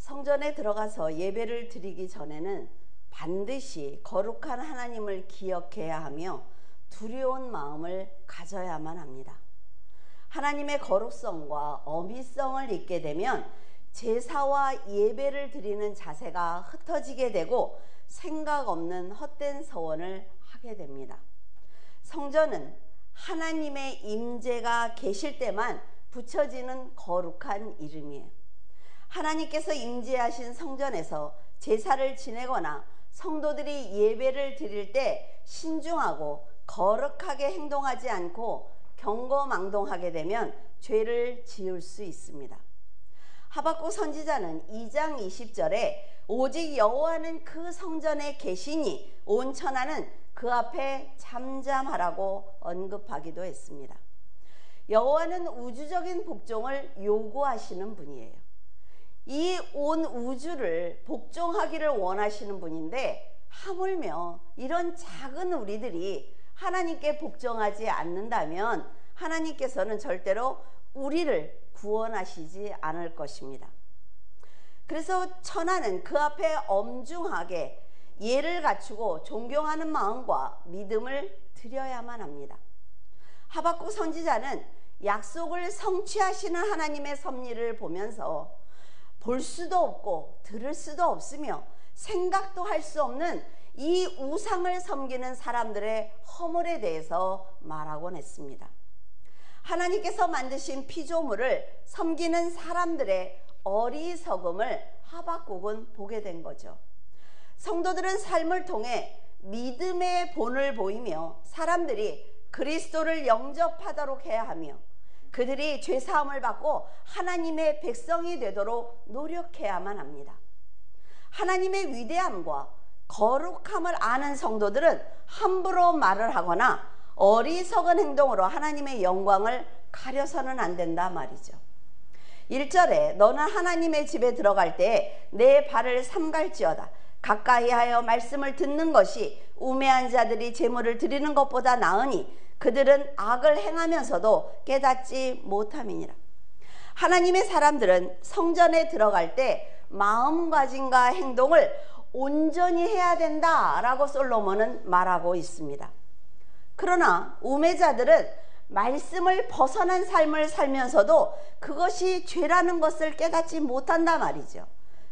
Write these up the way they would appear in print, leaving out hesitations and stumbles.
성전에 들어가서 예배를 드리기 전에는 반드시 거룩한 하나님을 기억해야 하며 두려운 마음을 가져야만 합니다. 하나님의 거룩성과 어미성을 잊게 되면 제사와 예배를 드리는 자세가 흩어지게 되고 생각 없는 헛된 서원을 하게 됩니다. 성전은 하나님의 임재가 계실 때만 붙여지는 거룩한 이름이에요. 하나님께서 임재하신 성전에서 제사를 지내거나 성도들이 예배를 드릴 때 신중하고 거룩하게 행동하지 않고 경거망동하게 되면 죄를 지을 수 있습니다. 하박국 선지자는 2장 20절에 오직 여호와는 그 성전에 계시니 온 천하는 그 앞에 잠잠하라고 언급하기도 했습니다. 여호와는 우주적인 복종을 요구하시는 분이에요. 이 온 우주를 복종하기를 원하시는 분인데 하물며 이런 작은 우리들이 하나님께 복종하지 않는다면 하나님께서는 절대로 우리를 구원하시지 않을 것입니다. 그래서 천하는 그 앞에 엄중하게 예를 갖추고 존경하는 마음과 믿음을 드려야만 합니다. 하박국 선지자는 약속을 성취하시는 하나님의 섭리를 보면서 볼 수도 없고 들을 수도 없으며 생각도 할 수 없는 이 우상을 섬기는 사람들의 허물에 대해서 말하곤 했습니다. 하나님께서 만드신 피조물을 섬기는 사람들의 어리석음을 하박국은 보게 된 거죠. 성도들은 삶을 통해 믿음의 본을 보이며 사람들이 그리스도를 영접하도록 해야 하며 그들이 죄사함을 받고 하나님의 백성이 되도록 노력해야만 합니다. 하나님의 위대함과 거룩함을 아는 성도들은 함부로 말을 하거나 어리석은 행동으로 하나님의 영광을 가려서는 안 된다 말이죠. 1절에 너는 하나님의 집에 들어갈 때 내 발을 삼갈지어다. 가까이 하여 말씀을 듣는 것이 우매한 자들이 제물을 드리는 것보다 나으니 그들은 악을 행하면서도 깨닫지 못함이니라. 하나님의 사람들은 성전에 들어갈 때 마음가짐과 행동을 온전히 해야 된다라고 솔로몬은 말하고 있습니다. 그러나 우매자들은 말씀을 벗어난 삶을 살면서도 그것이 죄라는 것을 깨닫지 못한다 말이죠.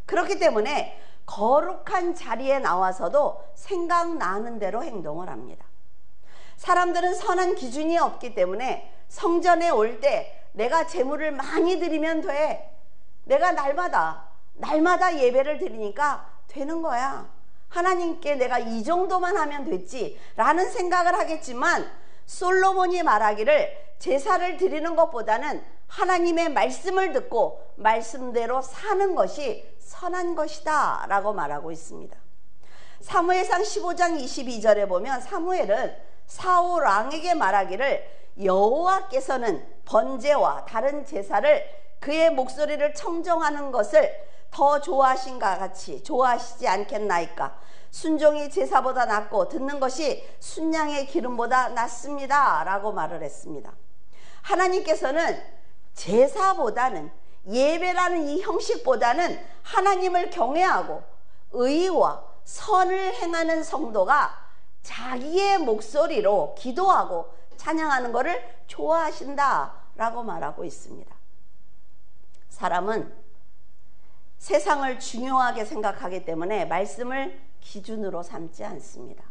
그렇기 때문에 거룩한 자리에 나와서도 생각나는 대로 행동을 합니다. 사람들은 선한 기준이 없기 때문에 성전에 올 때 내가 제물을 많이 드리면 돼. 내가 날마다 예배를 드리니까 되는 거야. 하나님께 내가 이 정도만 하면 됐지 라는 생각을 하겠지만 솔로몬이 말하기를 제사를 드리는 것보다는 하나님의 말씀을 듣고 말씀대로 사는 것이 선한 것이다 라고 말하고 있습니다. 사무엘상 15장 22절에 보면 사무엘은 사울 왕에게 말하기를 여호와께서는 번제와 다른 제사를 그의 목소리를 청정하는 것을 더 좋아하신가 같이 좋아하시지 않겠나이까. 순종이 제사보다 낫고 듣는 것이 순양의 기름보다 낫습니다 라고 말을 했습니다. 하나님께서는 제사보다는 예배라는 이 형식보다는 하나님을 경외하고 의와 선을 행하는 성도가 자기의 목소리로 기도하고 찬양하는 것을 좋아하신다 라고 말하고 있습니다. 사람은 세상을 중요하게 생각하기 때문에 말씀을 기준으로 삼지 않습니다.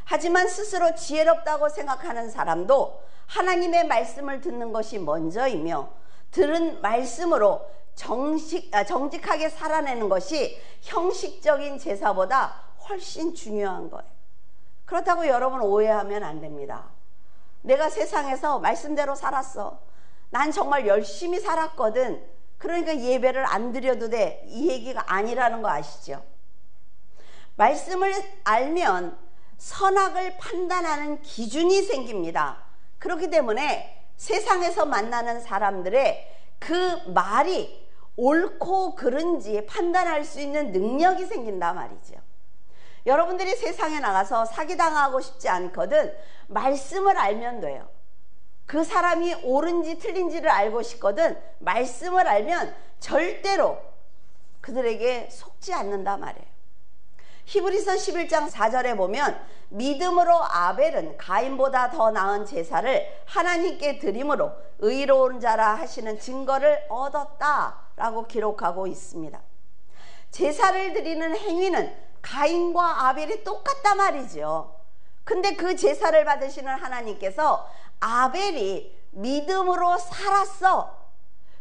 하지만 스스로 지혜롭다고 생각하는 사람도 하나님의 말씀을 듣는 것이 먼저이며 들은 말씀으로 정직하게 살아내는 것이 형식적인 제사보다 훨씬 중요한 거예요. 그렇다고 여러분 오해하면 안 됩니다. 내가 세상에서 말씀대로 살았어. 난 정말 열심히 살았거든. 그러니까 예배를 안 드려도 돼. 이 얘기가 아니라는 거 아시죠? 말씀을 알면 선악을 판단하는 기준이 생깁니다. 그렇기 때문에 세상에서 만나는 사람들의 그 말이 옳고 그른지 판단할 수 있는 능력이 생긴다 말이죠. 여러분들이 세상에 나가서 사기당하고 싶지 않거든 말씀을 알면 돼요. 그 사람이 옳은지 틀린지를 알고 싶거든 말씀을 알면 절대로 그들에게 속지 않는다 말이에요. 히브리서 11장 4절에 보면 믿음으로 아벨은 가인보다 더 나은 제사를 하나님께 드림으로 의로운 자라 하시는 증거를 얻었다라고 기록하고 있습니다. 제사를 드리는 행위는 가인과 아벨이 똑같단 말이죠. 근데 그 제사를 받으시는 하나님께서 아벨이 믿음으로 살았어,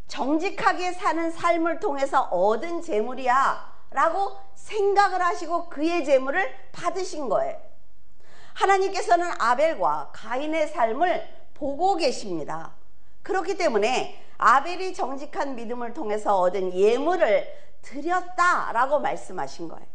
정직하게 사는 삶을 통해서 얻은 재물이야 라고 생각을 하시고 그의 재물을 받으신 거예요. 하나님께서는 아벨과 가인의 삶을 보고 계십니다. 그렇기 때문에 아벨이 정직한 믿음을 통해서 얻은 예물을 드렸다라고 말씀하신 거예요.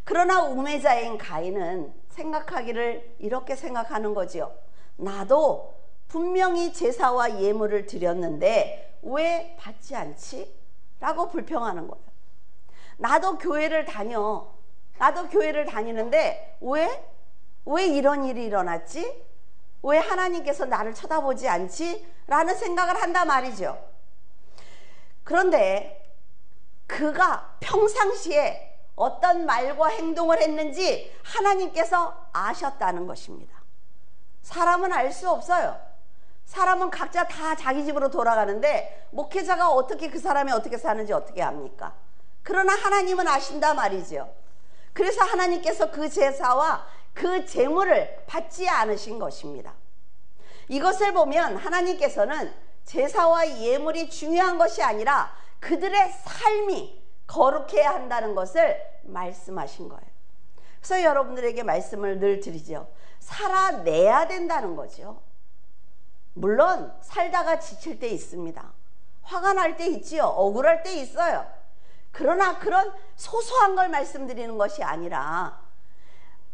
그러나 우매자인 가인은 생각하기를 이렇게 생각하는 거지요. 나도 분명히 제사와 예물을 드렸는데 왜 받지 않지? 라고 불평하는 거예요. 나도 교회를 다니는데 왜 이런 일이 일어났지? 왜 하나님께서 나를 쳐다보지 않지? 라는 생각을 한단 말이죠. 그런데 그가 평상시에 어떤 말과 행동을 했는지 하나님께서 아셨다는 것입니다. 사람은 알 수 없어요. 사람은 각자 다 자기 집으로 돌아가는데 목회자가 어떻게 그 사람이 어떻게 사는지 어떻게 압니까? 그러나 하나님은 아신다 말이죠. 그래서 하나님께서 그 제사와 그 제물을 받지 않으신 것입니다. 이것을 보면 하나님께서는 제사와 예물이 중요한 것이 아니라 그들의 삶이 거룩해야 한다는 것을 말씀하신 거예요. 그래서 여러분들에게 말씀을 늘 드리죠. 살아내야 된다는 거죠. 물론 살다가 지칠 때 있습니다. 화가 날 때 있지요. 억울할 때 있어요. 그러나 그런 소소한 걸 말씀드리는 것이 아니라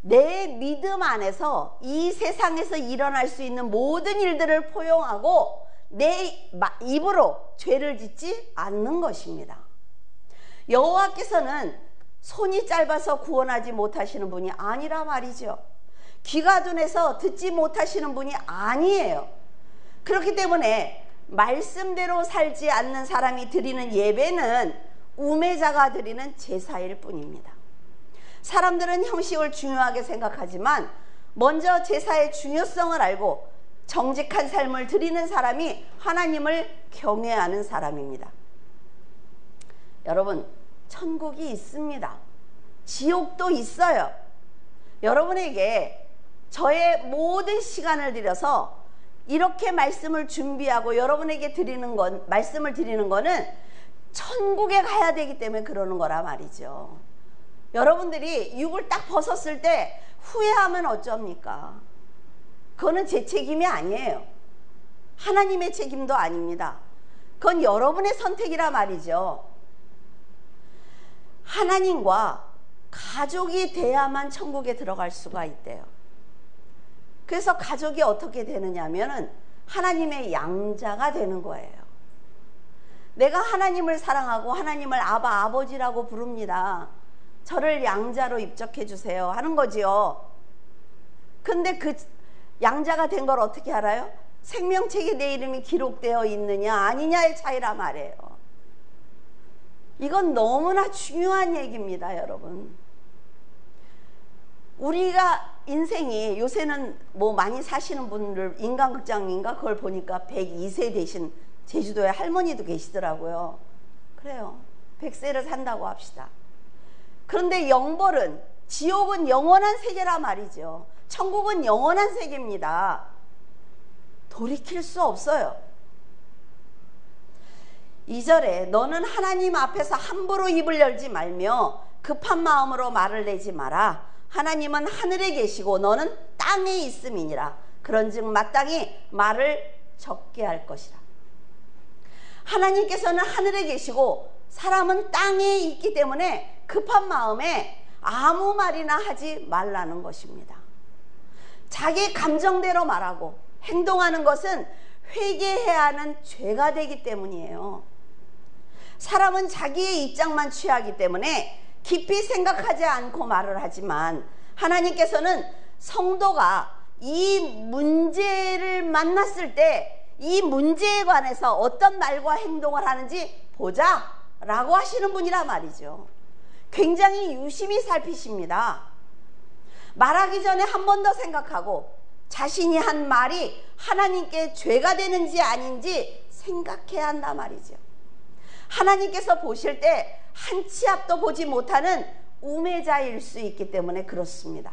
내 믿음 안에서 이 세상에서 일어날 수 있는 모든 일들을 포용하고 내 입으로 죄를 짓지 않는 것입니다. 여호와께서는 손이 짧아서 구원하지 못하시는 분이 아니라 말이죠. 귀가 둔해서 듣지 못하시는 분이 아니에요. 그렇기 때문에 말씀대로 살지 않는 사람이 드리는 예배는 우매자가 드리는 제사일 뿐입니다. 사람들은 형식을 중요하게 생각하지만 먼저 제사의 중요성을 알고 정직한 삶을 드리는 사람이 하나님을 경외하는 사람입니다. 여러분, 천국이 있습니다. 지옥도 있어요. 여러분에게 저의 모든 시간을 들여서 이렇게 말씀을 준비하고 여러분에게 말씀을 드리는 거는 천국에 가야 되기 때문에 그러는 거라 말이죠. 여러분들이 육을 딱 벗었을 때 후회하면 어쩝니까? 그거는 제 책임이 아니에요. 하나님의 책임도 아닙니다. 그건 여러분의 선택이라 말이죠. 하나님과 가족이 돼야만 천국에 들어갈 수가 있대요. 그래서 가족이 어떻게 되느냐 하면은 하나님의 양자가 되는 거예요. 내가 하나님을 사랑하고 하나님을 아바, 아버지라고 부릅니다. 저를 양자로 입적해 주세요 하는 거지요. 근데 그 양자가 된 걸 어떻게 알아요? 생명책에 내 이름이 기록되어 있느냐 아니냐의 차이라 말이에요. 이건 너무나 중요한 얘기입니다, 여러분. 우리가 인생이 요새는 뭐 많이 사시는 분들 인간극장인가 그걸 보니까 102세 되신 제주도에 할머니도 계시더라고요. 그래요. 100세를 산다고 합시다. 그런데 영벌은, 지옥은 영원한 세계라 말이죠. 천국은 영원한 세계입니다. 돌이킬 수 없어요. 2절에 너는 하나님 앞에서 함부로 입을 열지 말며 급한 마음으로 말을 내지 마라. 하나님은 하늘에 계시고 너는 땅에 있음이니라. 그런즉 마땅히 말을 적게 할 것이라. 하나님께서는 하늘에 계시고 사람은 땅에 있기 때문에 급한 마음에 아무 말이나 하지 말라는 것입니다. 자기 감정대로 말하고 행동하는 것은 회개해야 하는 죄가 되기 때문이에요. 사람은 자기의 입장만 취하기 때문에 깊이 생각하지 않고 말을 하지만 하나님께서는 성도가 이 문제를 만났을 때 이 문제에 관해서 어떤 말과 행동을 하는지 보자 라고 하시는 분이란 말이죠. 굉장히 유심히 살피십니다. 말하기 전에 한 번 더 생각하고 자신이 한 말이 하나님께 죄가 되는지 아닌지 생각해야 한단 말이죠. 하나님께서 보실 때 한 치 앞도 보지 못하는 우매자일 수 있기 때문에 그렇습니다.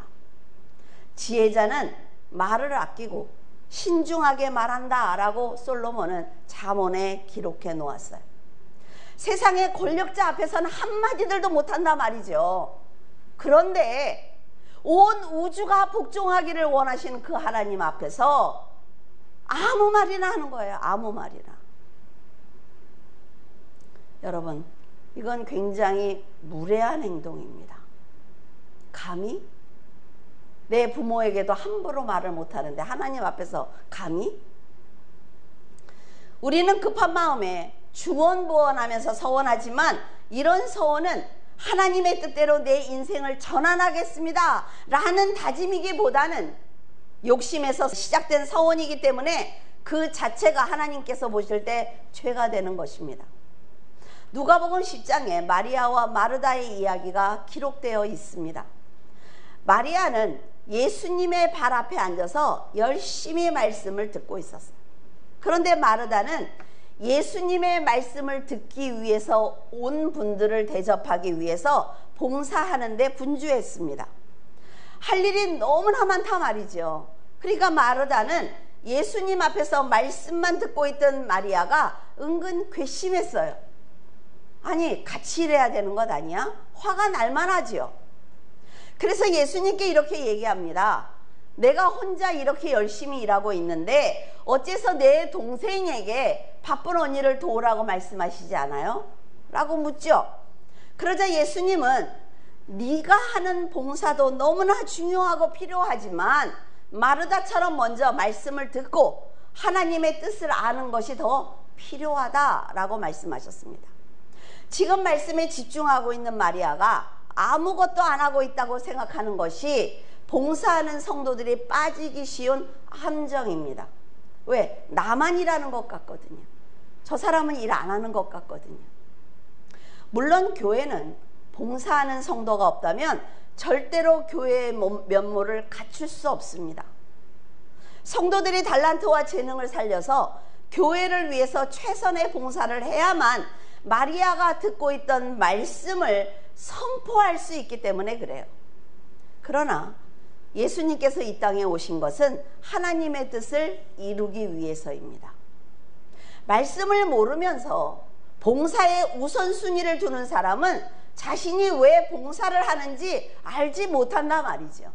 지혜자는 말을 아끼고 신중하게 말한다 라고 솔로몬은 잠언에 기록해 놓았어요. 세상의 권력자 앞에서는 한마디들도 못한단 말이죠. 그런데 온 우주가 복종하기를 원하시는 그 하나님 앞에서 아무 말이나 하는 거예요. 아무 말이나. 여러분, 이건 굉장히 무례한 행동입니다. 감히 내 부모에게도 함부로 말을 못하는데 하나님 앞에서 감히? 우리는 급한 마음에 중언부언하면서 서원하지만 이런 서원은 하나님의 뜻대로 내 인생을 전환하겠습니다 라는 다짐이기보다는 욕심에서 시작된 서원이기 때문에 그 자체가 하나님께서 보실 때 죄가 되는 것입니다. 누가복음 10장에 마리아와 마르다의 이야기가 기록되어 있습니다. 마리아는 예수님의 발 앞에 앉아서 열심히 말씀을 듣고 있었어요. 그런데 마르다는 예수님의 말씀을 듣기 위해서 온 분들을 대접하기 위해서 봉사하는 데 분주했습니다. 할 일이 너무나 많다 말이죠. 그러니까 마르다는 예수님 앞에서 말씀만 듣고 있던 마리아가 은근 괘씸했어요. 아니, 같이 일해야 되는 것 아니야? 화가 날 만하지요. 그래서 예수님께 이렇게 얘기합니다. 내가 혼자 이렇게 열심히 일하고 있는데 어째서 내 동생에게 바쁜 언니를 도우라고 말씀하시지 않아요? 라고 묻죠. 그러자 예수님은 네가 하는 봉사도 너무나 중요하고 필요하지만 마르다처럼 먼저 말씀을 듣고 하나님의 뜻을 아는 것이 더 필요하다라고 말씀하셨습니다. 지금 말씀에 집중하고 있는 마리아가 아무것도 안 하고 있다고 생각하는 것이 봉사하는 성도들이 빠지기 쉬운 함정입니다. 왜? 나만 일하는 것 같거든요. 저 사람은 일 안 하는 것 같거든요. 물론 교회는 봉사하는 성도가 없다면 절대로 교회의 면모를 갖출 수 없습니다. 성도들이 달란트와 재능을 살려서 교회를 위해서 최선의 봉사를 해야만 마리아가 듣고 있던 말씀을 선포할 수 있기 때문에 그래요. 그러나 예수님께서 이 땅에 오신 것은 하나님의 뜻을 이루기 위해서입니다. 말씀을 모르면서 봉사에 우선순위를 두는 사람은 자신이 왜 봉사를 하는지 알지 못한단 말이죠.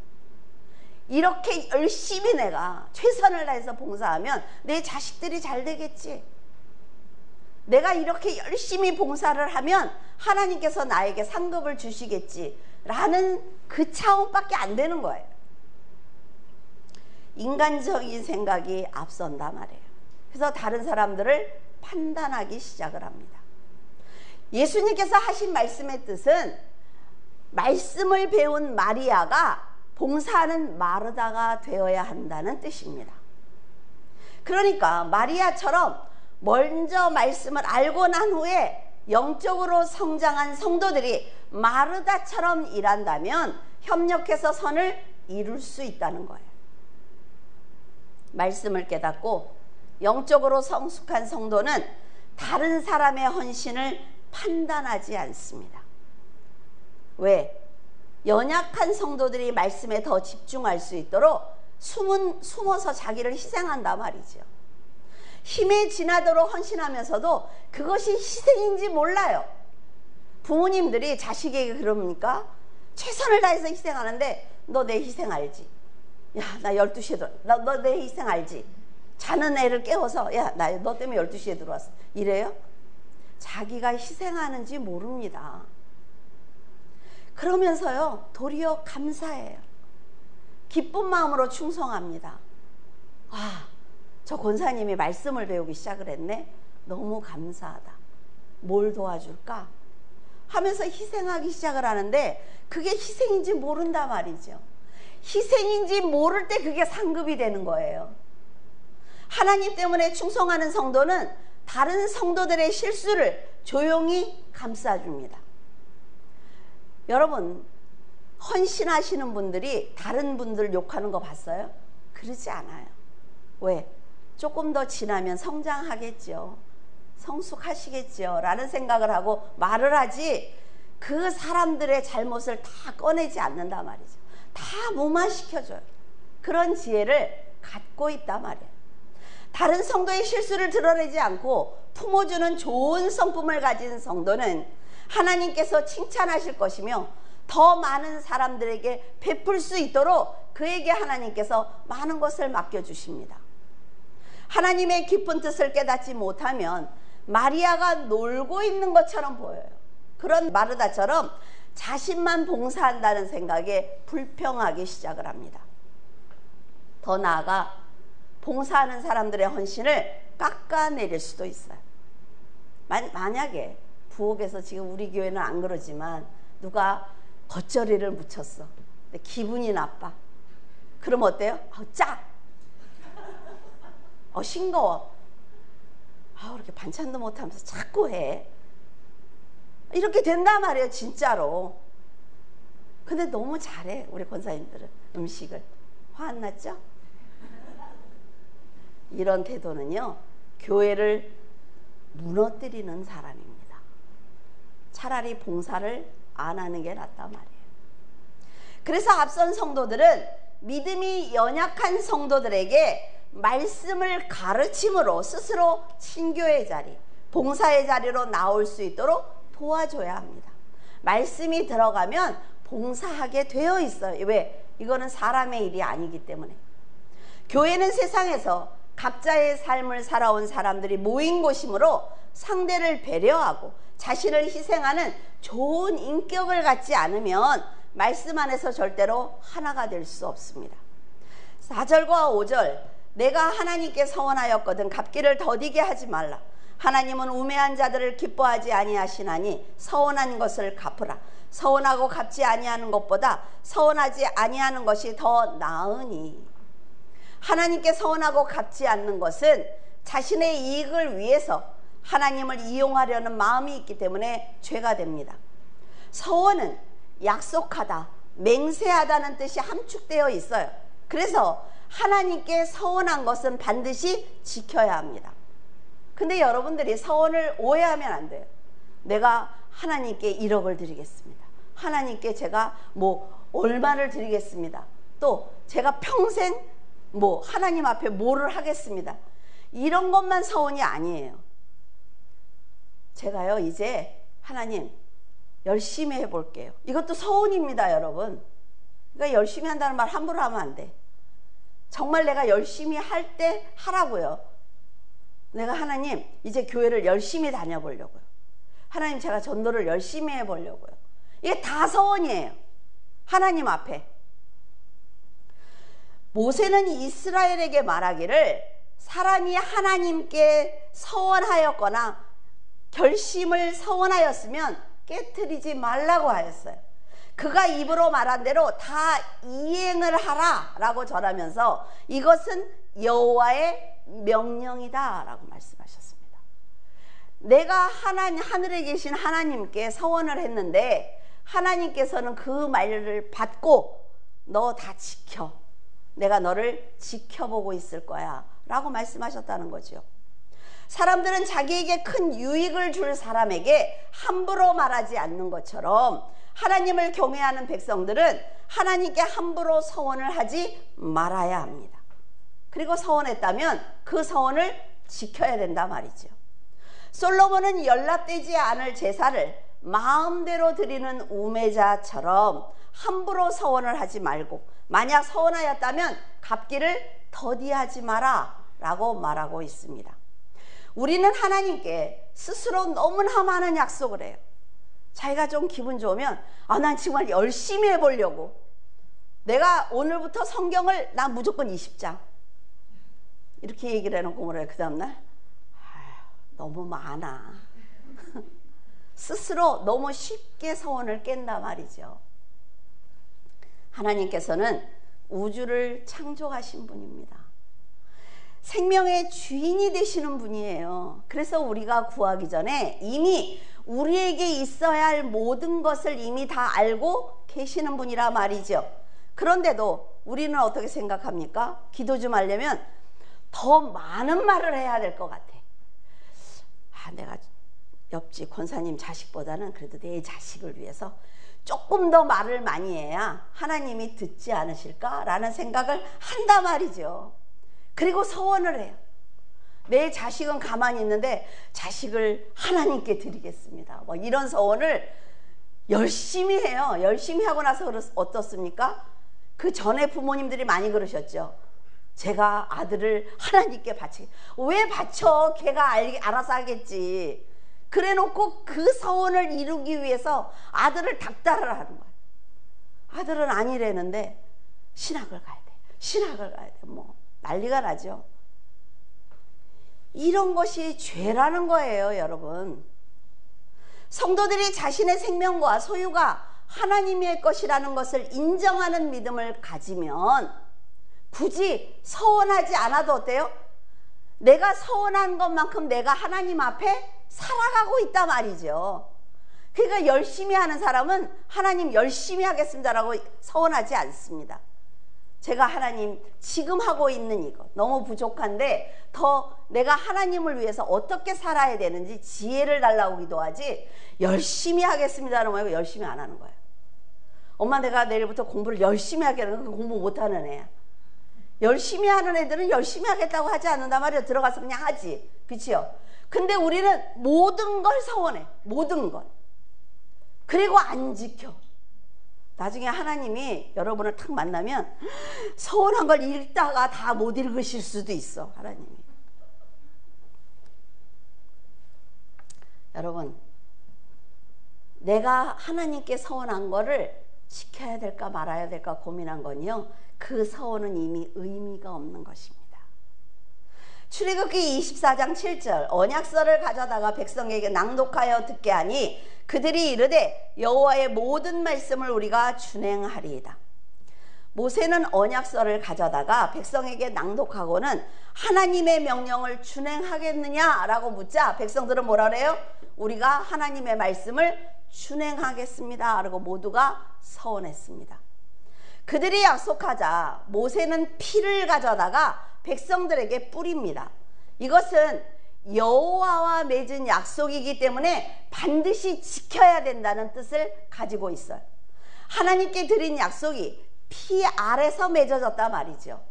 이렇게 열심히 내가 최선을 다해서 봉사하면 내 자식들이 잘 되겠지. 내가 이렇게 열심히 봉사를 하면 하나님께서 나에게 상급을 주시겠지 라는 그 차원밖에 안 되는 거예요. 인간적인 생각이 앞선단 말이에요. 그래서 다른 사람들을 판단하기 시작을 합니다. 예수님께서 하신 말씀의 뜻은 말씀을 배운 마리아가 봉사하는 마르다가 되어야 한다는 뜻입니다. 그러니까 마리아처럼 먼저 말씀을 알고 난 후에 영적으로 성장한 성도들이 마르다처럼 일한다면 협력해서 선을 이룰 수 있다는 거예요. 말씀을 깨닫고 영적으로 성숙한 성도는 다른 사람의 헌신을 판단하지 않습니다. 왜? 연약한 성도들이 말씀에 더 집중할 수 있도록 숨어서 자기를 희생한단 말이죠. 힘에 지나도록 헌신하면서도 그것이 희생인지 몰라요. 부모님들이 자식에게 그럽니까? 최선을 다해서 희생하는데 너 내 희생 알지? 야, 나 12시에 들어. 너 내 희생 알지? 자는 애를 깨워서 야, 나 너 때문에 12시에 들어왔어. 이래요? 자기가 희생하는지 모릅니다. 그러면서요, 도리어 감사해요. 기쁜 마음으로 충성합니다. 아, 저 권사님이 말씀을 배우기 시작을 했네. 너무 감사하다. 뭘 도와줄까? 하면서 희생하기 시작을 하는데 그게 희생인지 모른단 말이죠. 희생인지 모를 때 그게 상급이 되는 거예요. 하나님 때문에 충성하는 성도는 다른 성도들의 실수를 조용히 감싸줍니다. 여러분, 헌신하시는 분들이 다른 분들 욕하는 거 봤어요? 그러지 않아요. 왜? 조금 더 지나면 성장하겠죠. 성숙하시겠죠. 라는 생각을 하고 말을 하지, 그 사람들의 잘못을 다 꺼내지 않는단 말이죠. 다 무마시켜줘요. 그런 지혜를 갖고 있단 말이에요. 다른 성도의 실수를 드러내지 않고 품어주는 좋은 성품을 가진 성도는 하나님께서 칭찬하실 것이며 더 많은 사람들에게 베풀 수 있도록 그에게 하나님께서 많은 것을 맡겨주십니다. 하나님의 깊은 뜻을 깨닫지 못하면 마리아가 놀고 있는 것처럼 보여요. 그런 마르다처럼 자신만 봉사한다는 생각에 불평하기 시작을 합니다. 더 나아가 봉사하는 사람들의 헌신을 깎아내릴 수도 있어요. 만약에 부엌에서, 지금 우리 교회는 안 그러지만 누가 겉절이를 묻혔어. 근데 기분이 나빠. 그럼 어때요? 짜! 싱거워. 이렇게 반찬도 못하면서 자꾸 해. 이렇게 된단 말이에요, 진짜로. 근데 너무 잘해, 우리 권사님들은 음식을. 화 안 났죠? 이런 태도는요, 교회를 무너뜨리는 사람입니다. 차라리 봉사를 안 하는 게 낫단 말이에요. 그래서 앞선 성도들은 믿음이 연약한 성도들에게 말씀을 가르침으로 스스로 친교의 자리, 봉사의 자리로 나올 수 있도록 도와줘야 합니다. 말씀이 들어가면 봉사하게 되어 있어요. 왜? 이거는 사람의 일이 아니기 때문에. 교회는 세상에서 각자의 삶을 살아온 사람들이 모인 곳이므로 상대를 배려하고 자신을 희생하는 좋은 인격을 갖지 않으면 말씀 안에서 절대로 하나가 될 수 없습니다. 4절과 5절, 내가 하나님께 서원하였거든 갚기를 더디게 하지 말라. 하나님은 우매한 자들을 기뻐하지 아니하시나니 서원한 것을 갚으라. 서원하고 갚지 아니하는 것보다 서원하지 아니하는 것이 더 나으니. 하나님께 서원하고 갚지 않는 것은 자신의 이익을 위해서 하나님을 이용하려는 마음이 있기 때문에 죄가 됩니다. 서원은 약속하다, 맹세하다는 뜻이 함축되어 있어요. 그래서 하나님께 서원한 것은 반드시 지켜야 합니다. 근데 여러분들이 서원을 오해하면 안 돼요. 내가 하나님께 1억을 드리겠습니다. 하나님께 제가 얼마를 드리겠습니다. 또 제가 평생 하나님 앞에 뭐를 하겠습니다. 이런 것만 서원이 아니에요. 제가요, 이제 하나님 열심히 해볼게요. 이것도 서원입니다, 여러분. 그러니까 열심히 한다는 말 함부로 하면 안 돼. 정말 내가 열심히 할 때 하라고요. 내가 하나님 이제 교회를 열심히 다녀보려고요. 하나님 제가 전도를 열심히 해보려고요. 이게 다 서원이에요. 하나님 앞에. 모세는 이스라엘에게 말하기를 사람이 하나님께 서원하였거나 결심을 서원하였으면 깨트리지 말라고 하였어요. 그가 입으로 말한 대로 다 이행을 하라 라고 전하면서 이것은 여호와의 명령이다 라고 말씀하셨습니다. 내가 하늘에 계신 하나님께 서원을 했는데 하나님께서는 그 말을 받고 너 다 지켜, 내가 너를 지켜보고 있을 거야 라고 말씀하셨다는 거죠. 사람들은 자기에게 큰 유익을 줄 사람에게 함부로 말하지 않는 것처럼 하나님을 경외하는 백성들은 하나님께 함부로 서원을 하지 말아야 합니다. 그리고 서원했다면 그 서원을 지켜야 된다 말이죠. 솔로몬은 연락되지 않을 제사를 마음대로 드리는 우매자처럼 함부로 서원을 하지 말고 만약 서원하였다면 갚기를 더디하지 마라 라고 말하고 있습니다. 우리는 하나님께 스스로 너무나 많은 약속을 해요. 자기가 좀 기분 좋으면 난 정말 열심히 해보려고, 내가 오늘부터 성경을 나 무조건 20장 이렇게 얘기를 해놓고 뭐래요? 그 다음날 너무 많아. 스스로 너무 쉽게 서원을 깬다 말이죠. 하나님께서는 우주를 창조하신 분입니다. 생명의 주인이 되시는 분이에요. 그래서 우리가 구하기 전에 이미 우리에게 있어야 할 모든 것을 이미 다 알고 계시는 분이라 말이죠. 그런데도 우리는 어떻게 생각합니까? 기도 좀 하려면 더 많은 말을 해야 될 것 같아. 내가 옆집 권사님 자식보다는 그래도 내 자식을 위해서 조금 더 말을 많이 해야 하나님이 듣지 않으실까라는 생각을 한단 말이죠. 그리고 서원을 해요. 내 자식은 가만히 있는데 자식을 하나님께 드리겠습니다. 뭐 이런 서원을 열심히 해요. 열심히 하고 나서 어떻습니까? 그 전에 부모님들이 많이 그러셨죠. 제가 아들을 하나님께 바치. 왜 바쳐? 걔가 알아서 하겠지. 그래 놓고 그 서원을 이루기 위해서 아들을 닥달을 하는 거예요. 아들은 아니라는데 신학을 가야 돼. 신학을 가야 돼. 뭐 난리가 나죠. 이런 것이 죄라는 거예요, 여러분. 성도들이 자신의 생명과 소유가 하나님의 것이라는 것을 인정하는 믿음을 가지면 굳이 서원하지 않아도 어때요? 내가 서원한 것만큼 내가 하나님 앞에 살아가고 있단 말이죠. 그러니까 열심히 하는 사람은 하나님 열심히 하겠습니다라고 서원하지 않습니다. 제가 하나님 지금 하고 있는 이거 너무 부족한데 더 내가 하나님을 위해서 어떻게 살아야 되는지 지혜를 달라고 기도하지 열심히 하겠습니다는 말고 열심히 안 하는 거예요. 엄마 내가 내일부터 공부를 열심히 하겠다는 건 공부 못하는 애야. 열심히 하는 애들은 열심히 하겠다고 하지 않는단 말이에요. 들어가서 그냥 하지. 그치요? 근데 우리는 모든 걸 서원해. 모든 걸. 그리고 안 지켜. 나중에 하나님이 여러분을 탁 만나면 서원한 걸 읽다가 다 못 읽으실 수도 있어. 하나님이. 여러분, 내가 하나님께 서원한 거를 지켜야 될까 말아야 될까 고민한 건요, 그 서원은 이미 의미가 없는 것입니다. 출애굽기 24장 7절 언약서를 가져다가 백성에게 낭독하여 듣게 하니 그들이 이르되 여호와의 모든 말씀을 우리가 준행하리이다. 모세는 언약서를 가져다가 백성에게 낭독하고는 하나님의 명령을 준행하겠느냐라고 묻자 백성들은 뭐라 그래요? 우리가 하나님의 말씀을 준행하겠습니다 라고 모두가 서원했습니다. 그들이 약속하자 모세는 피를 가져다가 백성들에게 뿌립니다. 이것은 여호와와 맺은 약속이기 때문에 반드시 지켜야 된다는 뜻을 가지고 있어요. 하나님께 드린 약속이 피 아래서 맺어졌단 말이죠.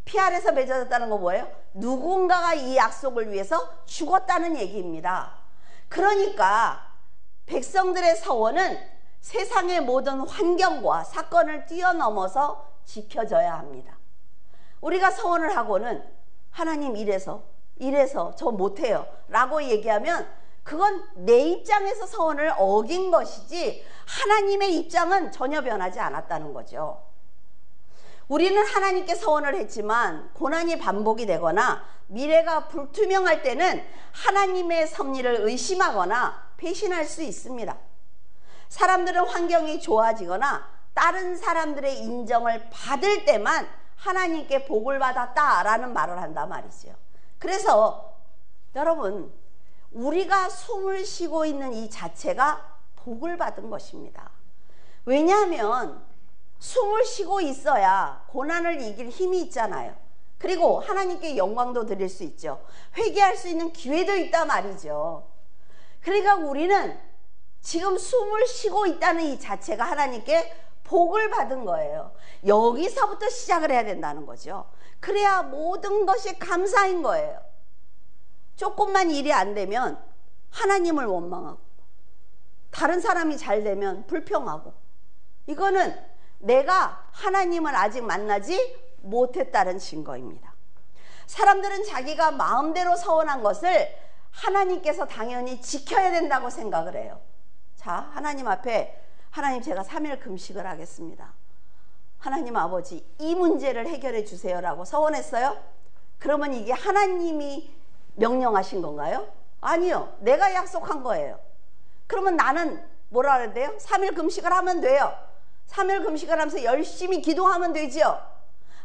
피 아래서 맺어졌다는 건 뭐예요? 누군가가 이 약속을 위해서 죽었다는 얘기입니다. 그러니까 백성들의 서원은 세상의 모든 환경과 사건을 뛰어넘어서 지켜져야 합니다. 우리가 서원을 하고는 하나님 이래서 저 못해요 라고 얘기하면 그건 내 입장에서 서원을 어긴 것이지 하나님의 입장은 전혀 변하지 않았다는 거죠. 우리는 하나님께 서원을 했지만 고난이 반복이 되거나 미래가 불투명할 때는 하나님의 섭리를 의심하거나 배신할 수 있습니다. 사람들은 환경이 좋아지거나 다른 사람들의 인정을 받을 때만 하나님께 복을 받았다라는 말을 한단 말이죠. 그래서 여러분, 우리가 숨을 쉬고 있는 이 자체가 복을 받은 것입니다. 왜냐하면 숨을 쉬고 있어야 고난을 이길 힘이 있잖아요. 그리고 하나님께 영광도 드릴 수 있죠. 회개할 수 있는 기회도 있단 말이죠. 그러니까 우리는 지금 숨을 쉬고 있다는 이 자체가 하나님께 복을 받은 거예요. 여기서부터 시작을 해야 된다는 거죠. 그래야 모든 것이 감사인 거예요. 조금만 일이 안 되면 하나님을 원망하고 다른 사람이 잘 되면 불평하고, 이거는 내가 하나님을 아직 만나지 못했다는 증거입니다. 사람들은 자기가 마음대로 서원한 것을 하나님께서 당연히 지켜야 된다고 생각을 해요. 자, 하나님 앞에 하나님 제가 3일 금식을 하겠습니다. 하나님 아버지 이 문제를 해결해 주세요 라고 서원했어요? 그러면 이게 하나님이 명령하신 건가요? 아니요. 내가 약속한 거예요. 그러면 나는 뭐라 그래야 돼요? 3일 금식을 하면 돼요. 3일 금식을 하면서 열심히 기도하면 되죠.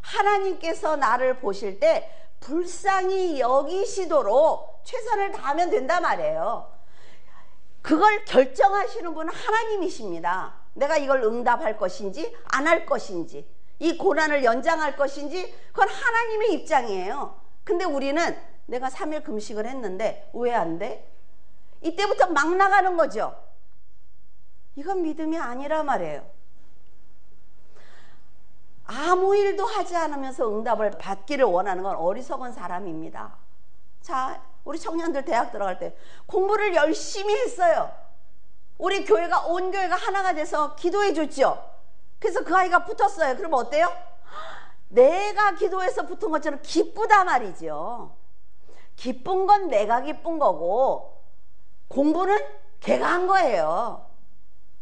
하나님께서 나를 보실 때 불쌍히 여기시도록 최선을 다하면 된단 말이에요. 그걸 결정하시는 분은 하나님이십니다. 내가 이걸 응답할 것인지 안 할 것인지, 이 고난을 연장할 것인지, 그건 하나님의 입장이에요. 근데 우리는 내가 3일 금식을 했는데 왜 안 돼? 이때부터 막 나가는 거죠. 이건 믿음이 아니라 말이에요. 아무 일도 하지 않으면서 응답을 받기를 원하는 건 어리석은 사람입니다. 자, 우리 청년들 대학 들어갈 때 공부를 열심히 했어요. 우리 교회가, 온 교회가 하나가 돼서 기도해 줬죠. 그래서 그 아이가 붙었어요. 그러면 어때요? 내가 기도해서 붙은 것처럼 기쁘다 말이죠. 기쁜 건 내가 기쁜 거고 공부는 걔가 한 거예요.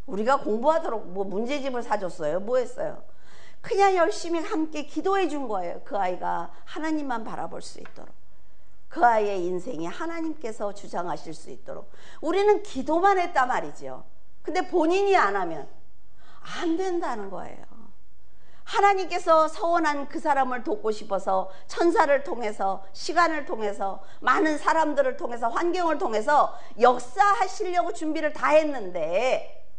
우리가 공부하도록 뭐 문제집을 사줬어요? 뭐 했어요? 그냥 열심히 함께 기도해 준 거예요. 그 아이가 하나님만 바라볼 수 있도록, 그 아이의 인생이 하나님께서 주장하실 수 있도록 우리는 기도만 했단 말이죠. 근데 본인이 안 하면 안 된다는 거예요. 하나님께서 서원한 그 사람을 돕고 싶어서 천사를 통해서, 시간을 통해서, 많은 사람들을 통해서, 환경을 통해서 역사하시려고 준비를 다 했는데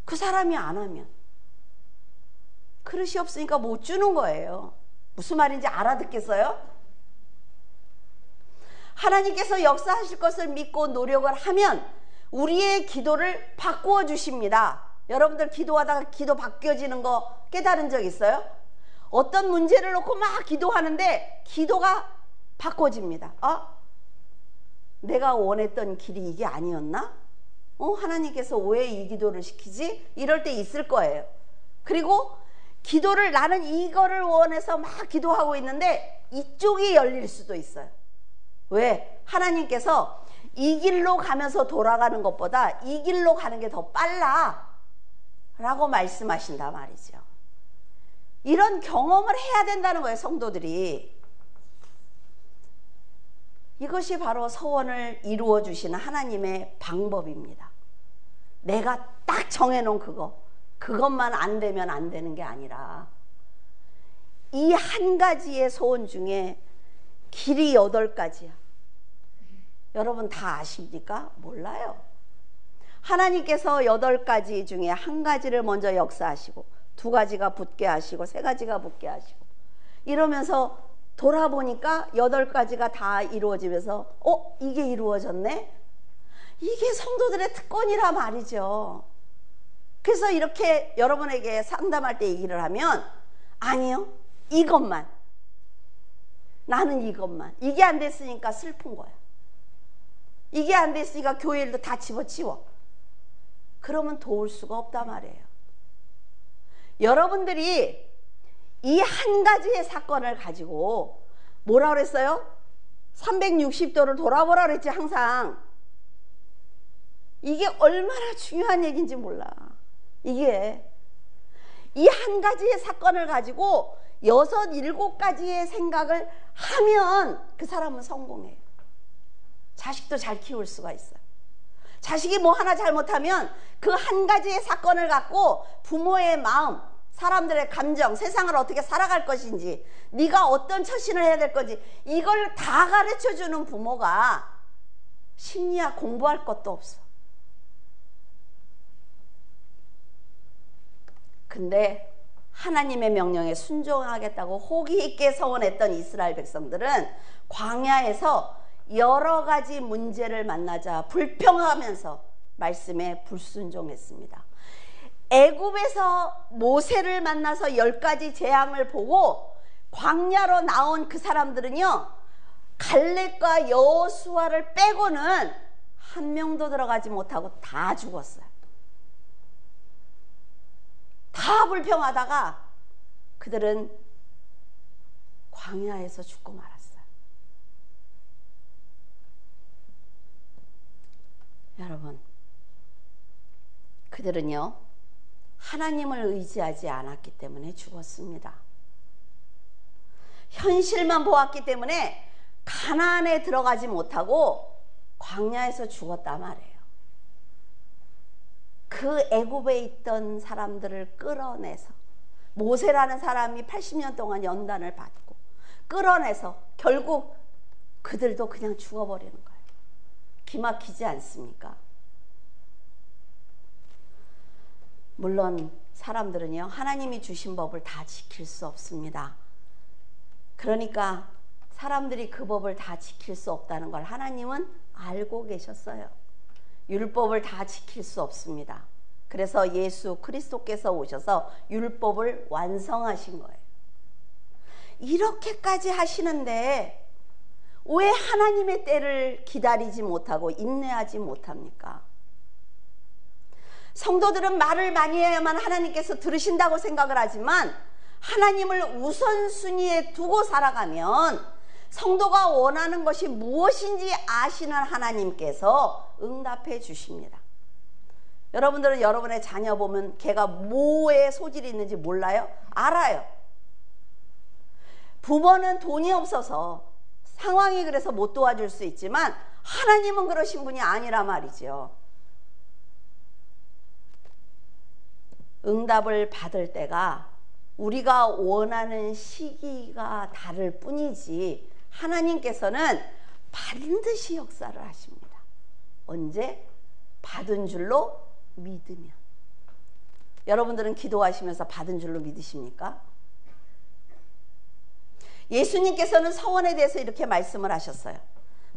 그 사람이 안 하면 그릇이 없으니까 못 주는 거예요. 무슨 말인지 알아듣겠어요? 하나님께서 역사하실 것을 믿고 노력을 하면 우리의 기도를 바꾸어 주십니다. 여러분들 기도하다가 기도 바뀌어지는 거 깨달은 적 있어요? 어떤 문제를 놓고 막 기도하는데 기도가 바꿔집니다. 내가 원했던 길이 이게 아니었나? 하나님께서 왜 이 기도를 시키지? 이럴 때 있을 거예요. 그리고 기도를, 나는 이거를 원해서 막 기도하고 있는데 이쪽이 열릴 수도 있어요. 왜? 하나님께서 이 길로 가면서 돌아가는 것보다 이 길로 가는 게 더 빨라 라고 말씀하신단 말이죠. 이런 경험을 해야 된다는 거예요, 성도들이. 이것이 바로 서원을 이루어 주시는 하나님의 방법입니다. 내가 딱 정해놓은 그것만 안 되면 안 되는 게 아니라 이 한 가지의 소원 중에 길이 8가지야. 여러분 다 아십니까? 몰라요. 하나님께서 8가지 중에 한 가지를 먼저 역사하시고 2가지가 붙게 하시고 3가지가 붙게 하시고 이러면서 돌아보니까 8가지가 다 이루어지면서 이게 이루어졌네? 이게 성도들의 특권이라 말이죠. 그래서 이렇게 여러분에게 상담할 때 얘기를 하면 아니요, 이것만, 나는 이것만, 이게 안 됐으니까 슬픈 거야. 이게 안 됐으니까 교회 일도 다 집어치워. 그러면 도울 수가 없단 말이에요. 여러분들이 이 한 가지의 사건을 가지고 뭐라 그랬어요? 360도를 돌아보라 그랬지. 항상 이게 얼마나 중요한 얘기인지 몰라. 이게 이 한 가지의 사건을 가지고 6, 7가지의 생각을 하면 그 사람은 성공해요. 자식도 잘 키울 수가 있어요. 자식이 뭐 하나 잘못하면 그 한 가지의 사건을 갖고 부모의 마음, 사람들의 감정, 세상을 어떻게 살아갈 것인지, 네가 어떤 처신을 해야 될 건지 이걸 다 가르쳐주는 부모가 심리학 공부할 것도 없어. 근데 하나님의 명령에 순종하겠다고 호기 있게 서원했던 이스라엘 백성들은 광야에서 여러 가지 문제를 만나자 불평하면서 말씀에 불순종했습니다. 애굽에서 모세를 만나서 10가지 재앙을 보고 광야로 나온 그 사람들은요, 갈렙과 여호수아를 빼고는 한 명도 들어가지 못하고 다 죽었어요. 다 불평하다가 그들은 광야에서 죽고 말았어요. 여러분, 그들은요 하나님을 의지하지 않았기 때문에 죽었습니다. 현실만 보았기 때문에 가나안에 들어가지 못하고 광야에서 죽었단 말이에요. 그 애굽에 있던 사람들을 끌어내서 모세라는 사람이 80년 동안 연단을 받고 끌어내서 결국 그들도 그냥 죽어버리는 거예요. 기막히지 않습니까? 물론 사람들은요, 하나님이 주신 법을 다 지킬 수 없습니다. 그러니까 사람들이 그 법을 다 지킬 수 없다는 걸 하나님은 알고 계셨어요. 율법을 다 지킬 수 없습니다. 그래서 예수 그리스도께서 오셔서 율법을 완성하신 거예요. 이렇게까지 하시는데 왜 하나님의 때를 기다리지 못하고 인내하지 못합니까? 성도들은 말을 많이 해야만 하나님께서 들으신다고 생각을 하지만 하나님을 우선순위에 두고 살아가면 성도가 원하는 것이 무엇인지 아시는 하나님께서 응답해 주십니다. 여러분들은 여러분의 자녀 보면 걔가 뭐에 소질이 있는지 몰라요? 알아요. 부모는 돈이 없어서 상황이 그래서 못 도와줄 수 있지만 하나님은 그러신 분이 아니라 말이죠. 응답을 받을 때가 우리가 원하는 시기가 다를 뿐이지 하나님께서는 반드시 역사를 하십니다. 언제? 받은 줄로 믿으면. 여러분들은 기도하시면서 받은 줄로 믿으십니까? 예수님께서는 서원에 대해서 이렇게 말씀을 하셨어요.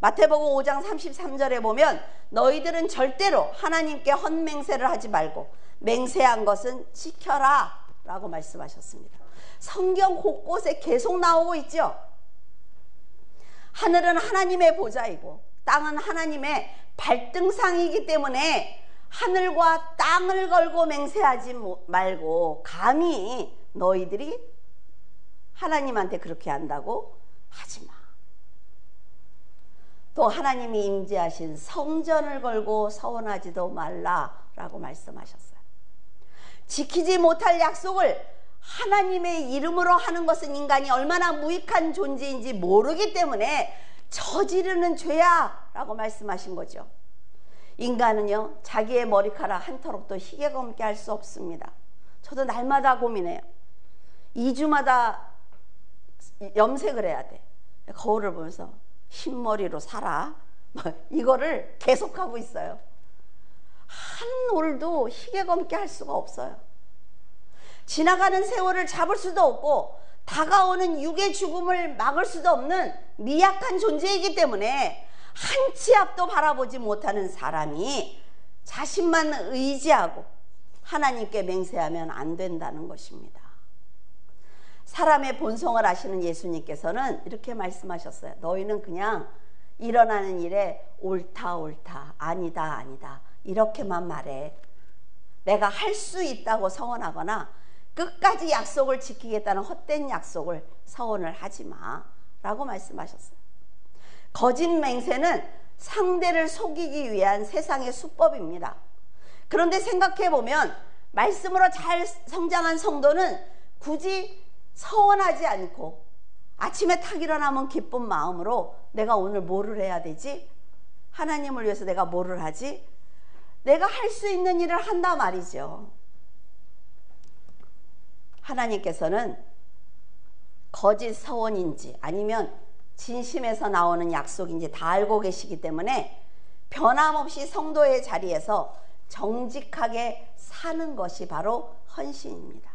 마태복음 5장 33절에 보면 너희들은 절대로 하나님께 헛맹세를 하지 말고 맹세한 것은 지켜라 라고 말씀하셨습니다. 성경 곳곳에 계속 나오고 있죠. 하늘은 하나님의 보좌이고 땅은 하나님의 발등상이기 때문에 하늘과 땅을 걸고 맹세하지 말고 감히 너희들이 하나님한테 그렇게 한다고 하지마. 또 하나님이 임재하신 성전을 걸고 서원하지도 말라라고 말씀하셨어요. 지키지 못할 약속을 하나님의 이름으로 하는 것은 인간이 얼마나 무익한 존재인지 모르기 때문에 저지르는 죄야 라고 말씀하신 거죠. 인간은요, 자기의 머리카락 한 털옥도 희게 검게 할 수 없습니다. 저도 날마다 고민해요. 2주마다 염색을 해야 돼. 거울을 보면서 흰머리로 살아, 이거를 계속하고 있어요. 한 올도 희게 검게 할 수가 없어요. 지나가는 세월을 잡을 수도 없고 다가오는 육의 죽음을 막을 수도 없는 미약한 존재이기 때문에 한 치 앞도 바라보지 못하는 사람이 자신만 의지하고 하나님께 맹세하면 안 된다는 것입니다. 사람의 본성을 아시는 예수님께서는 이렇게 말씀하셨어요. 너희는 그냥 일어나는 일에 옳다 옳다 아니다 아니다 이렇게만 말해. 내가 할 수 있다고 서원하거나 끝까지 약속을 지키겠다는 헛된 약속을 서원을 하지 마 라고 말씀하셨어요. 거짓 맹세는 상대를 속이기 위한 세상의 수법입니다. 그런데 생각해보면 말씀으로 잘 성장한 성도는 굳이 서원하지 않고 아침에 탁 일어나면 기쁜 마음으로 내가 오늘 뭐를 해야 되지? 하나님을 위해서 내가 뭐를 하지? 내가 할 수 있는 일을 한다 말이죠. 하나님께서는 거짓 서원인지 아니면 진심에서 나오는 약속인지 다 알고 계시기 때문에 변함없이 성도의 자리에서 정직하게 사는 것이 바로 헌신입니다.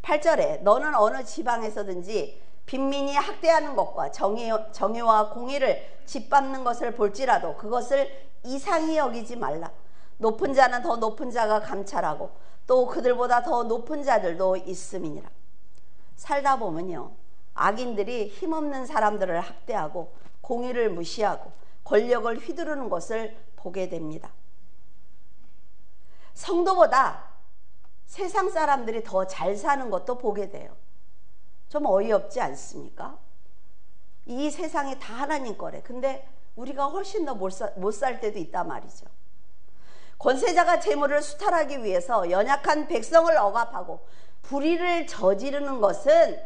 8절에 너는 어느 지방에서든지 빈민이 학대하는 것과 정의와 공의를 짓밟는 것을 볼지라도 그것을 이상히 여기지 말라. 높은 자는 더 높은 자가 감찰하고 또 그들보다 더 높은 자들도 있음이니라. 살다 보면요, 악인들이 힘없는 사람들을 학대하고 공의를 무시하고 권력을 휘두르는 것을 보게 됩니다. 성도보다 세상 사람들이 더 잘 사는 것도 보게 돼요. 좀 어이없지 않습니까? 이 세상이 다 하나님 거래. 근데 우리가 훨씬 더 못 살 때도 있단 말이죠. 권세자가 재물을 수탈하기 위해서 연약한 백성을 억압하고 불의를 저지르는 것은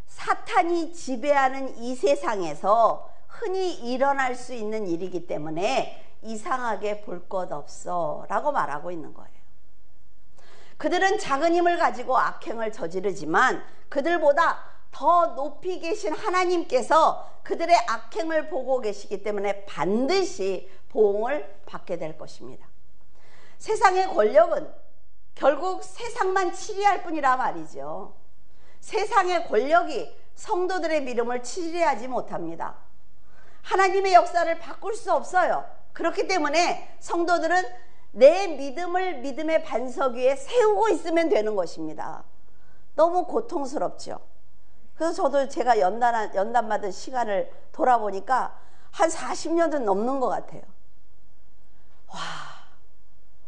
사탄이 지배하는 이 세상에서 흔히 일어날 수 있는 일이기 때문에 이상하게 볼 것 없어 라고 말하고 있는 거예요. 그들은 작은 힘을 가지고 악행을 저지르지만 그들보다 더 높이 계신 하나님께서 그들의 악행을 보고 계시기 때문에 반드시 보응을 받게 될 것입니다. 세상의 권력은 결국 세상만 치리할 뿐이라 말이죠. 세상의 권력이 성도들의 믿음을 치리하지 못합니다. 하나님의 역사를 바꿀 수 없어요. 그렇기 때문에 성도들은 내 믿음을 믿음의 반석 위에 세우고 있으면 되는 것입니다. 너무 고통스럽죠. 그래서 저도 제가 연단 받은 시간을 돌아보니까 한 40년은 넘는 것 같아요. 와,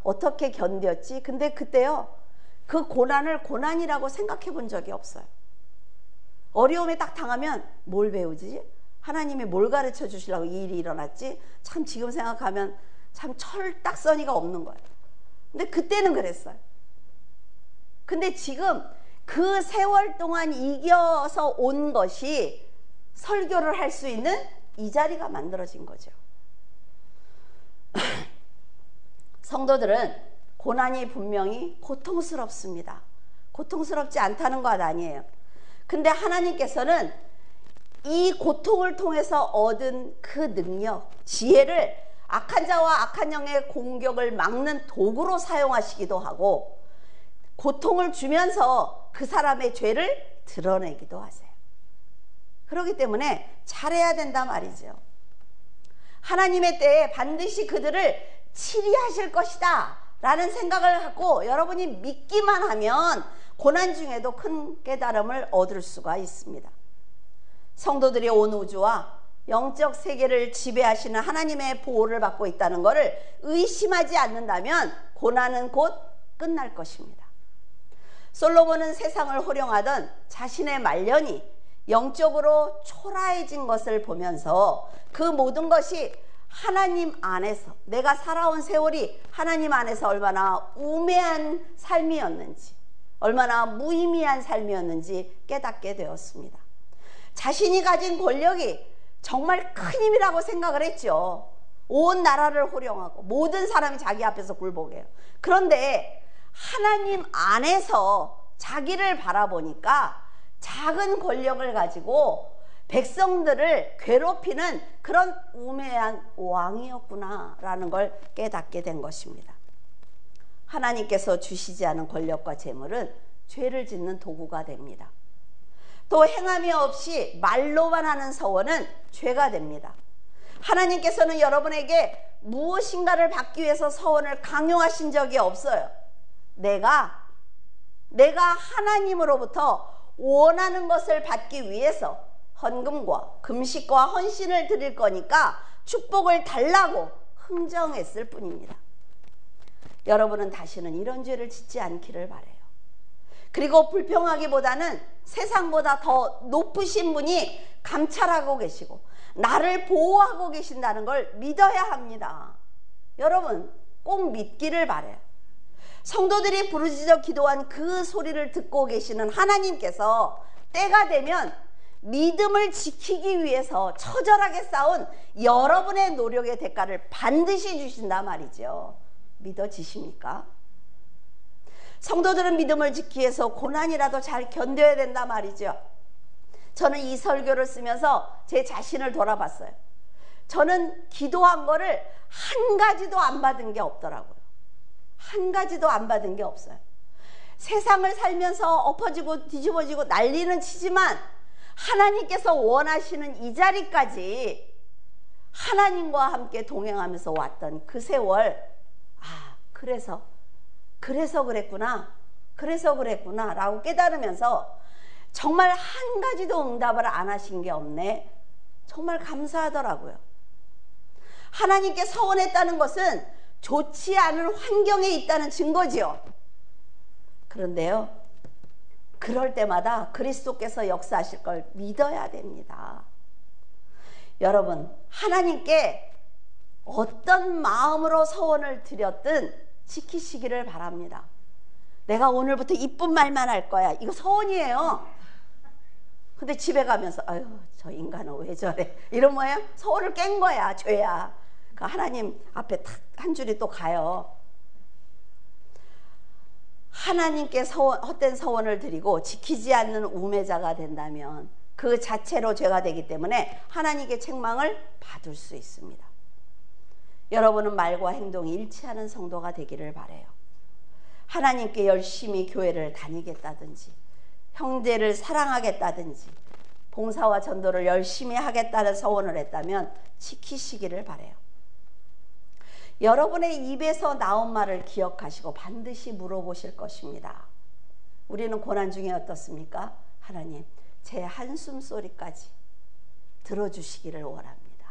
어떻게 견뎠지? 근데 그때요, 그 고난을 고난이라고 생각해 본 적이 없어요. 어려움에 딱 당하면 뭘 배우지? 하나님이 뭘 가르쳐 주시려고 이 일이 일어났지? 참 지금 생각하면 참 철딱서니가 없는 거예요. 근데 그때는 그랬어요. 근데 지금 그 세월 동안 이겨서 온 것이 설교를 할 수 있는 이 자리가 만들어진 거죠. 성도들은 고난이 분명히 고통스럽습니다. 고통스럽지 않다는 것 아니에요. 근데 하나님께서는 이 고통을 통해서 얻은 그 능력, 지혜를 악한 자와 악한 영의 공격을 막는 도구로 사용하시기도 하고, 고통을 주면서 그 사람의 죄를 드러내기도 하세요. 그렇기 때문에 잘해야 된다 말이죠. 하나님의 때에 반드시 그들을 치리하실 것이다 라는 생각을 갖고 여러분이 믿기만 하면 고난 중에도 큰 깨달음을 얻을 수가 있습니다. 성도들이 온 우주와 영적 세계를 지배하시는 하나님의 보호를 받고 있다는 것을 의심하지 않는다면 고난은 곧 끝날 것입니다. 솔로몬은 세상을 호령하던 자신의 말년이 영적으로 초라해진 것을 보면서 그 모든 것이 하나님 안에서, 내가 살아온 세월이 하나님 안에서 얼마나 우매한 삶이었는지, 얼마나 무의미한 삶이었는지 깨닫게 되었습니다. 자신이 가진 권력이 정말 큰 힘이라고 생각을 했죠. 온 나라를 호령하고 모든 사람이 자기 앞에서 굴복해요. 그런데 하나님 안에서 자기를 바라보니까 작은 권력을 가지고 백성들을 괴롭히는 그런 우매한 왕이었구나 라는 걸 깨닫게 된 것입니다. 하나님께서 주시지 않은 권력과 재물은 죄를 짓는 도구가 됩니다. 또 행함이 없이 말로만 하는 서원은 죄가 됩니다. 하나님께서는 여러분에게 무엇인가를 받기 위해서 서원을 강요하신 적이 없어요. 내가 하나님으로부터 원하는 것을 받기 위해서 헌금과 금식과 헌신을 드릴 거니까 축복을 달라고 흥정했을 뿐입니다. 여러분은 다시는 이런 죄를 짓지 않기를 바라요. 그리고 불평하기보다는 세상보다 더 높으신 분이 감찰하고 계시고 나를 보호하고 계신다는 걸 믿어야 합니다. 여러분 꼭 믿기를 바라요. 성도들이 부르짖어 기도한 그 소리를 듣고 계시는 하나님께서 때가 되면 믿음을 지키기 위해서 처절하게 싸운 여러분의 노력의 대가를 반드시 주신다 말이죠. 믿어지십니까? 성도들은 믿음을 지키기 위해서 고난이라도 잘 견뎌야 된다 말이죠. 저는 이 설교를 쓰면서 제 자신을 돌아봤어요. 저는 기도한 거를 한 가지도 안 받은 게 없더라고요. 한 가지도 안 받은 게 없어요. 세상을 살면서 엎어지고 뒤집어지고 난리는 치지만 하나님께서 원하시는 이 자리까지 하나님과 함께 동행하면서 왔던 그 세월, 그래서 그랬구나 라고 깨달으면서 정말 한 가지도 응답을 안 하신 게 없네. 정말 감사하더라고요. 하나님께 서원했다는 것은 좋지 않은 환경에 있다는 증거지요. 그런데요, 그럴 때마다 그리스도께서 역사하실 걸 믿어야 됩니다. 여러분, 하나님께 어떤 마음으로 서원을 드렸든 지키시기를 바랍니다. 내가 오늘부터 이쁜 말만 할 거야. 이거 서원이에요. 근데 집에 가면서 아유, 저 인간은 왜 저래? 이런 뭐예요? 서원을 깬 거야. 죄야. 그 하나님 앞에 탁 한 줄이 또 가요. 하나님께 헛된 서원을 드리고 지키지 않는 우매자가 된다면 그 자체로 죄가 되기 때문에 하나님께 책망을 받을 수 있습니다. 여러분은 말과 행동이 일치하는 성도가 되기를 바라요. 하나님께 열심히 교회를 다니겠다든지 형제를 사랑하겠다든지 봉사와 전도를 열심히 하겠다는 서원을 했다면 지키시기를 바라요. 여러분의 입에서 나온 말을 기억하시고 반드시 물어보실 것입니다. 우리는 고난 중에 어떻습니까? 하나님, 제 한숨 소리까지 들어주시기를 원합니다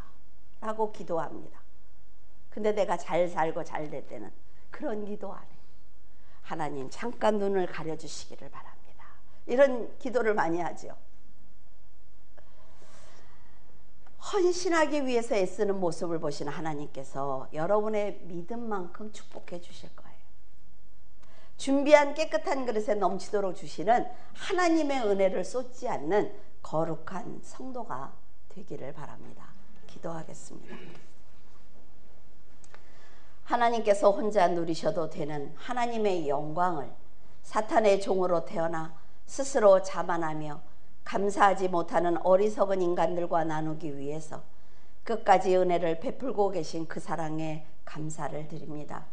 라고 기도합니다. 근데 내가 잘 살고 잘 될 때는 그런 기도 안 해요. 하나님, 잠깐 눈을 가려주시기를 바랍니다. 이런 기도를 많이 하죠. 헌신하기 위해서 애쓰는 모습을 보시는 하나님께서 여러분의 믿음만큼 축복해 주실 거예요. 준비한 깨끗한 그릇에 넘치도록 주시는 하나님의 은혜를 쏟지 않는 거룩한 성도가 되기를 바랍니다. 기도하겠습니다. 하나님께서 혼자 누리셔도 되는 하나님의 영광을 사탄의 종으로 태어나 스스로 자만하며 감사하지 못하는 어리석은 인간들과 나누기 위해서 끝까지 은혜를 베풀고 계신 그 사랑에 감사를 드립니다.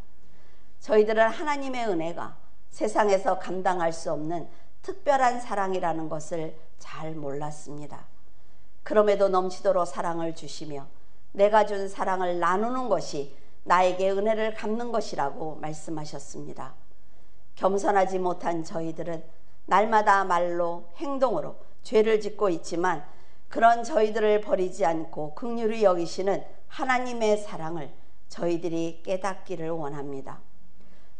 저희들은 하나님의 은혜가 세상에서 감당할 수 없는 특별한 사랑이라는 것을 잘 몰랐습니다. 그럼에도 넘치도록 사랑을 주시며 내가 준 사랑을 나누는 것이 나에게 은혜를 갚는 것이라고 말씀하셨습니다. 겸손하지 못한 저희들은 날마다 말로 행동으로 죄를 짓고 있지만 그런 저희들을 버리지 않고 긍휼히 여기시는 하나님의 사랑을 저희들이 깨닫기를 원합니다.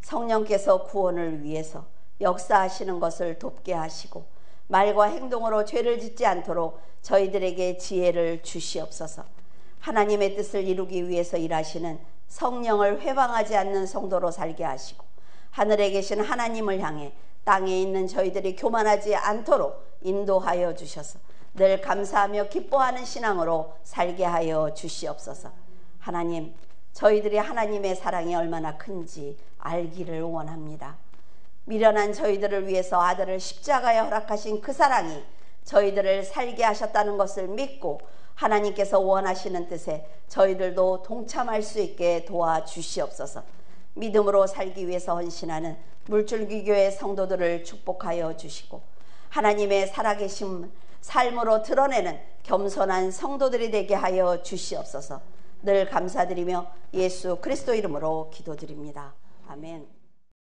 성령께서 구원을 위해서 역사하시는 것을 돕게 하시고 말과 행동으로 죄를 짓지 않도록 저희들에게 지혜를 주시옵소서. 하나님의 뜻을 이루기 위해서 일하시는 성령을 회방하지 않는 성도로 살게 하시고 하늘에 계신 하나님을 향해 땅에 있는 저희들이 교만하지 않도록 인도하여 주셔서 늘 감사하며 기뻐하는 신앙으로 살게 하여 주시옵소서. 하나님, 저희들이 하나님의 사랑이 얼마나 큰지 알기를 원합니다. 미련한 저희들을 위해서 아들을 십자가에 허락하신 그 사랑이 저희들을 살게 하셨다는 것을 믿고 하나님께서 원하시는 뜻에 저희들도 동참할 수 있게 도와주시옵소서. 믿음으로 살기 위해서 헌신하는 물줄기교회 성도들을 축복하여 주시고 하나님의 살아계신 삶으로 드러내는 겸손한 성도들이 되게 하여 주시옵소서. 늘 감사드리며 예수 그리스도 이름으로 기도드립니다. 아멘.